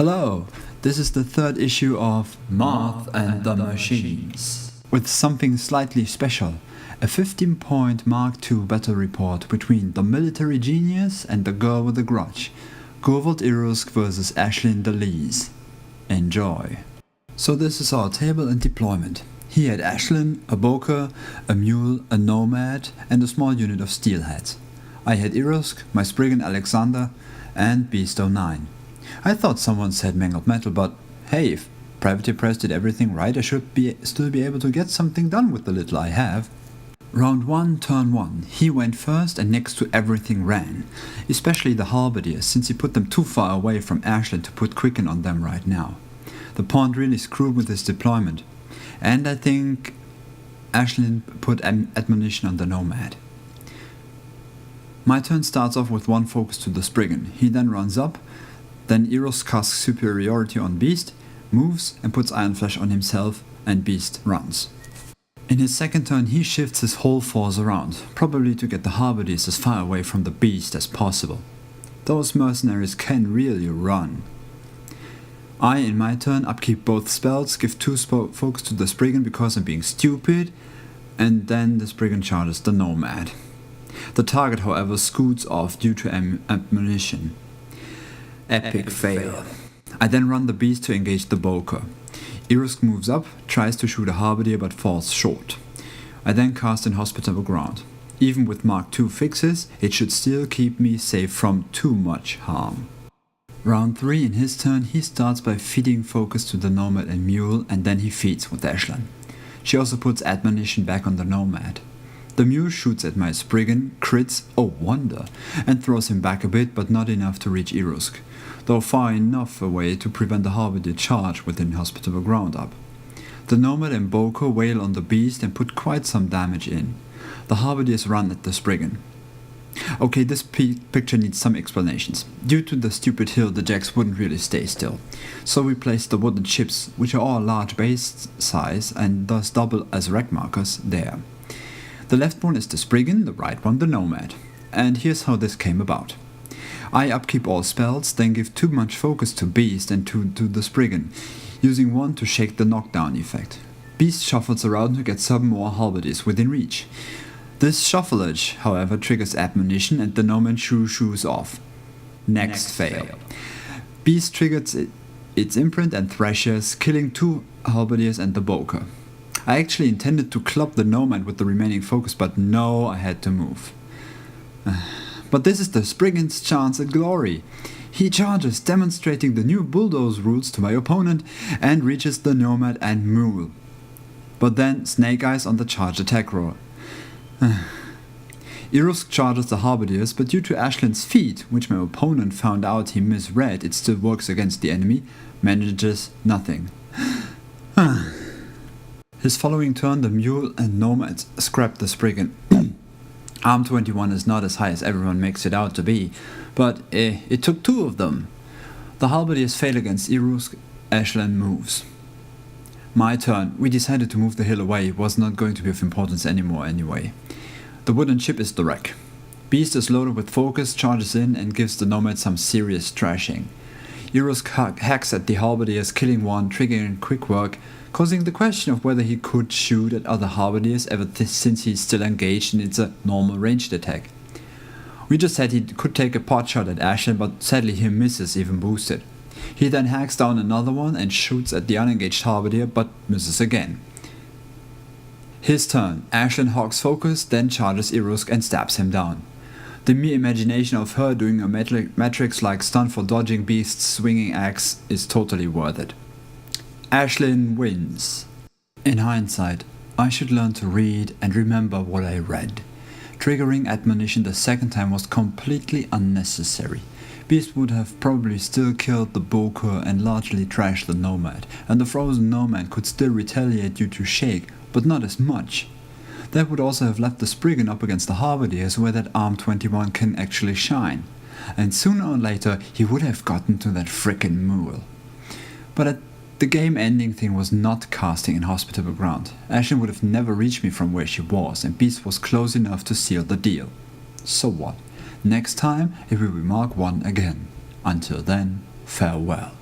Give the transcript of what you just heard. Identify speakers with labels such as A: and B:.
A: Hello, this is the third issue of Marth and the Machines, with something slightly special, a 15-point Mark II battle report between the military genius and the girl with a grudge, Irusk vs Ashlynn the Lees. Enjoy. So this is our table and deployment. He had Ashlynn, a Boker, a Mule, a Nomad and a small unit of Steelheads. I had Irusk, my Spriggan Alexander and Beast 09. I thought someone said mangled metal, but hey, if Privateer Press did everything right, I should still be able to get something done with the little I have. Round 1, turn 1. He went first and next to everything ran, especially the halberdiers, since he put them too far away from Ashlynn to put quicken on them right now. The pawn really screwed with his deployment, and I think Ashlynn put admonition on the Nomad. My turn starts off with one focus to the Spriggan. He then runs up, then Irusk casts superiority on Beast, moves and puts Iron Flash on himself, and Beast runs. In his second turn he shifts his whole force around, probably to get the halberdiers as far away from the Beast as possible. Those mercenaries can really run. I, in my turn, upkeep both spells, give 2 focus to the Spriggan because I'm being stupid, and then the Spriggan charges the Nomad. The target, however, scoots off due to admonition. Epic fail. I then run the Beast to engage the Boker. Irusk moves up, tries to shoot a halberdier but falls short. I then cast Inhospitable Ground. Even with Mark II fixes, it should still keep me safe from too much harm. Round 3, in his turn, he starts by feeding focus to the Nomad and Mule, and then he feeds with Ashlynn. She also puts admonition back on the Nomad. The Mule shoots at my Spriggan, crits, oh wonder, and throws him back a bit, but not enough to reach Irusk, though far enough away to prevent the halberdier charge with Inhospitable Ground up. The Nomad and Boker wail on the Beast and put quite some damage in. The halberdiers run at the Spriggan. Okay, this picture needs some explanations. Due to the stupid hill, the jacks wouldn't really stay still. So we placed the wooden chips, which are all large base size and thus double as rack markers, there. The left one is the Spriggan, the right one the Nomad. And here's how this came about. I upkeep all spells, then give too much focus to Beast and to the Spriggan, using one to shake the knockdown effect. Beast shuffles around to get some more halberdiers within reach. This shuffleage, however, triggers admonition and the Nomad shoos off. Next fail. Beast triggers its imprint and thrashes, killing 2 halberdiers and the Boker. I actually intended to club the Nomad with the remaining focus, but no, I had to move. But this is the Spriggan's chance at glory. He charges, demonstrating the new bulldoze rules to my opponent, and reaches the Nomad and Mule. But then Snake Eyes on the charge attack roll. Irusk charges the halberdiers, but due to Ashlynn's feat, which my opponent found out he misread, it still works against the enemy, manages nothing. His following turn, the Mule and Nomad scrap the Spriggan. Arm 21 is not as high as everyone makes it out to be, but it took 2 of them. The halberdiers fail against Irusk. Ashlynn moves. My turn. We decided to move the hill away. It was not going to be of importance anymore anyway. The wooden chip is the wreck. Beast is loaded with focus, charges in and gives the Nomad some serious trashing. Irusk hacks at the halberdiers, killing one, triggering quick work, causing the question of whether he could shoot at other halberdiers ever since he's still engaged and it's a normal ranged attack. We just said he could take a pot shot at Ashlynn, but sadly he misses even boosted. He then hacks down another one and shoots at the unengaged halberdier, but misses again. His turn. Ashlynn hogs focus, then charges Irusk and stabs him down. The mere imagination of her doing a matrix-like stunt for dodging Beast's swinging axe is totally worth it. Ashlynn wins. In hindsight, I should learn to read and remember what I read. Triggering admonition the second time was completely unnecessary. Beast would have probably still killed the Boker and largely trashed the Nomad, and the frozen Nomad could still retaliate due to shake, but not as much. That would also have left the Spriggan up against the halberdiers where that Arm 21 can actually shine. And sooner or later he would have gotten to that frickin' Mule. But the game ending thing was not casting Inhospitable Ground. Ashlynn would have never reached me from where she was, and Beast was close enough to seal the deal. So what? Next time it will be Mark 1 again. Until then, farewell.